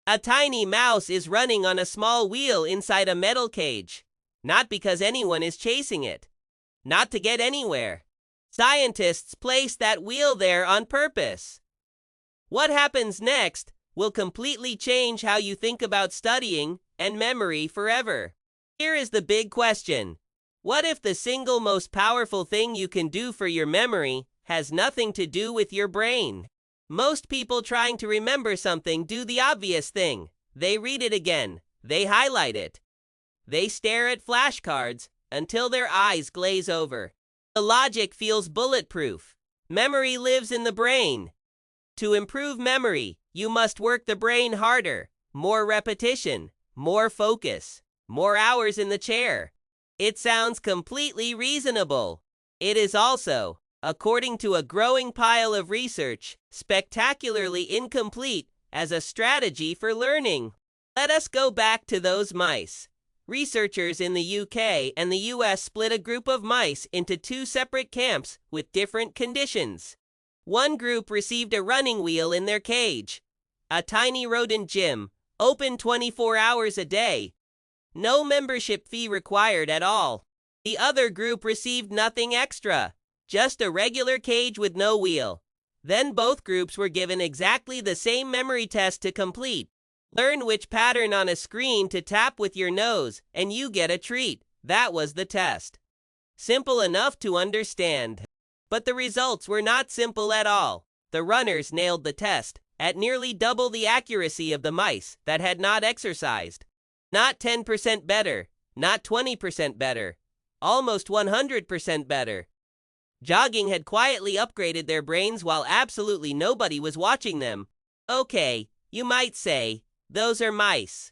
A tiny mouse is running on a small wheel inside a metal cage. Not because anyone is chasing it. Not to get anywhere. Scientists placed that wheel there on purpose. What happens next will completely change how you think about studying and memory forever. Here is the big question. What if the single most powerful thing you can do for your memory has nothing to do with your brain? Most people trying to remember something do the obvious thing. They read it again. They highlight it. They stare at flashcards until their eyes glaze over. The logic feels bulletproof. Memory lives in the brain. To improve memory, you must work the brain harder. More repetition, more focus, more hours in the chair. It sounds completely reasonable. It is also, according to a growing pile of research, spectacularly incomplete as a strategy for learning. Let us go back to those mice. Researchers in the UK and the US split a group of mice into two separate camps with different conditions. One group received a running wheel in their cage, a tiny rodent gym, open 24 hours a day. No membership fee required at all. The other group received nothing extra, just a regular cage with no wheel. Then both groups were given exactly the same memory test to complete. Learn which pattern on a screen to tap with your nose, and you get a treat. That was the test. Simple enough to understand. But the results were not simple at all. The runners nailed the test at nearly double the accuracy of the mice that had not exercised. Not 10% better, not 20% better, almost 100% better. Jogging had quietly upgraded their brains while absolutely nobody was watching them. Okay, you might say, those are mice.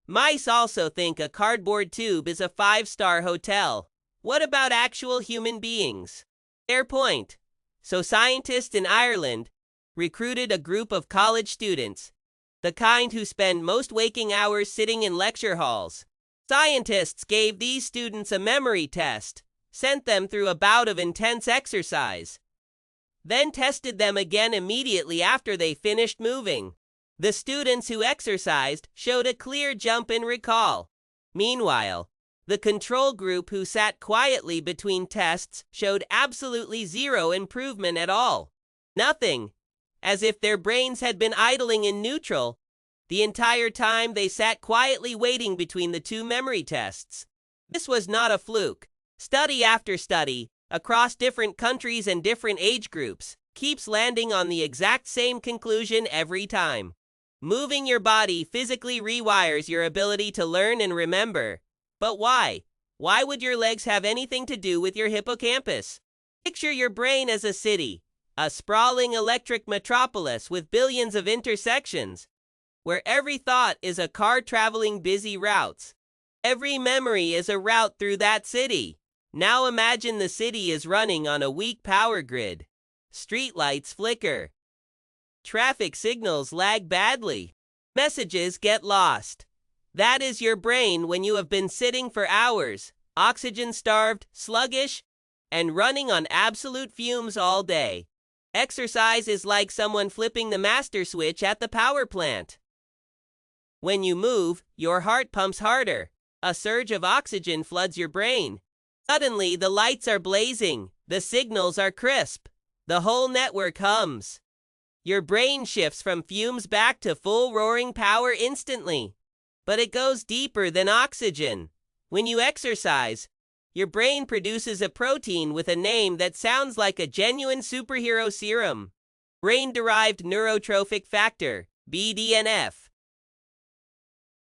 Mice also think a cardboard tube is a 5-star hotel. What about actual human beings? Fair point. So scientists in Ireland recruited a group of college students, the kind who spend most waking hours sitting in lecture halls. Scientists gave these students a memory test, sent them through a bout of intense exercise, then tested them again immediately after they finished moving. The students who exercised showed a clear jump in recall. Meanwhile, the control group who sat quietly between tests showed absolutely zero improvement at all. Nothing. As if their brains had been idling in neutral the entire time they sat quietly waiting between the two memory tests. This was not a fluke. Study after study, across different countries and different age groups, keeps landing on the exact same conclusion every time. Moving your body physically rewires your ability to learn and remember. But why? Why would your legs have anything to do with your hippocampus? Picture your brain as a city, a sprawling electric metropolis with billions of intersections, where every thought is a car traveling busy routes. Every memory is a route through that city. Now imagine the city is running on a weak power grid. Streetlights flicker. Traffic signals lag badly. Messages get lost. That is your brain when you have been sitting for hours, oxygen-starved, sluggish, and running on absolute fumes all day. Exercise is like someone flipping the master switch at the power plant. When you move, your heart pumps harder. A surge of oxygen floods your brain. Suddenly, the lights are blazing. The signals are crisp. The whole network hums. Your brain shifts from fumes back to full roaring power instantly. But it goes deeper than oxygen. When you exercise, your brain produces a protein with a name that sounds like a genuine superhero serum. Brain-derived neurotrophic factor, BDNF.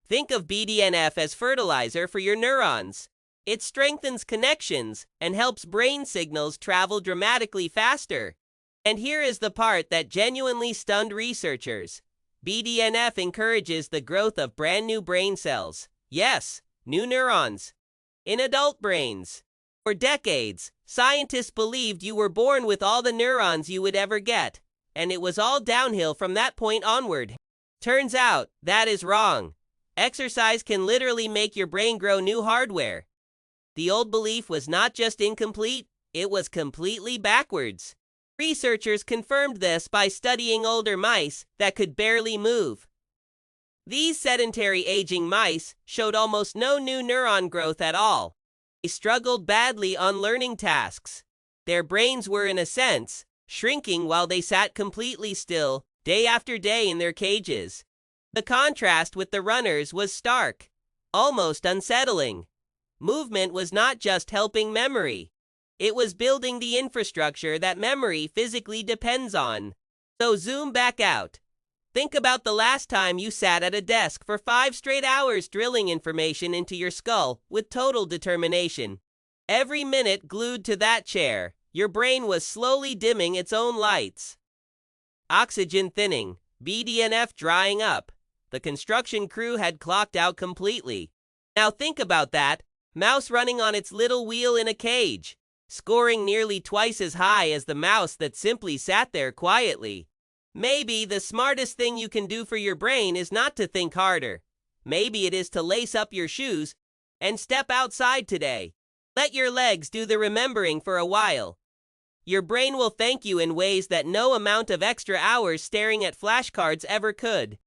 Think of BDNF as fertilizer for your neurons. It strengthens connections and helps brain signals travel dramatically faster. And here is the part that genuinely stunned researchers. BDNF encourages the growth of brand new brain cells. Yes, new neurons. In adult brains. For decades, scientists believed you were born with all the neurons you would ever get, and it was all downhill from that point onward. Turns out, that is wrong. Exercise can literally make your brain grow new hardware. The old belief was not just incomplete, it was completely backwards. Researchers confirmed this by studying older mice that could barely move. These sedentary aging mice showed almost no new neuron growth at all. They struggled badly on learning tasks. Their brains were, in a sense, shrinking while they sat completely still, day after day in their cages. The contrast with the runners was stark, almost unsettling. Movement was not just helping memory. It was building the infrastructure that memory physically depends on. So zoom back out. Think about the last time you sat at a desk for 5 straight hours drilling information into your skull with total determination. Every minute glued to that chair, your brain was slowly dimming its own lights. Oxygen thinning, BDNF drying up. The construction crew had clocked out completely. Now think about that, mouse running on its little wheel in a cage, scoring nearly twice as high as the mouse that simply sat there quietly. Maybe the smartest thing you can do for your brain is not to think harder. Maybe it is to lace up your shoes and step outside today. Let your legs do the remembering for a while. Your brain will thank you in ways that no amount of extra hours staring at flashcards ever could.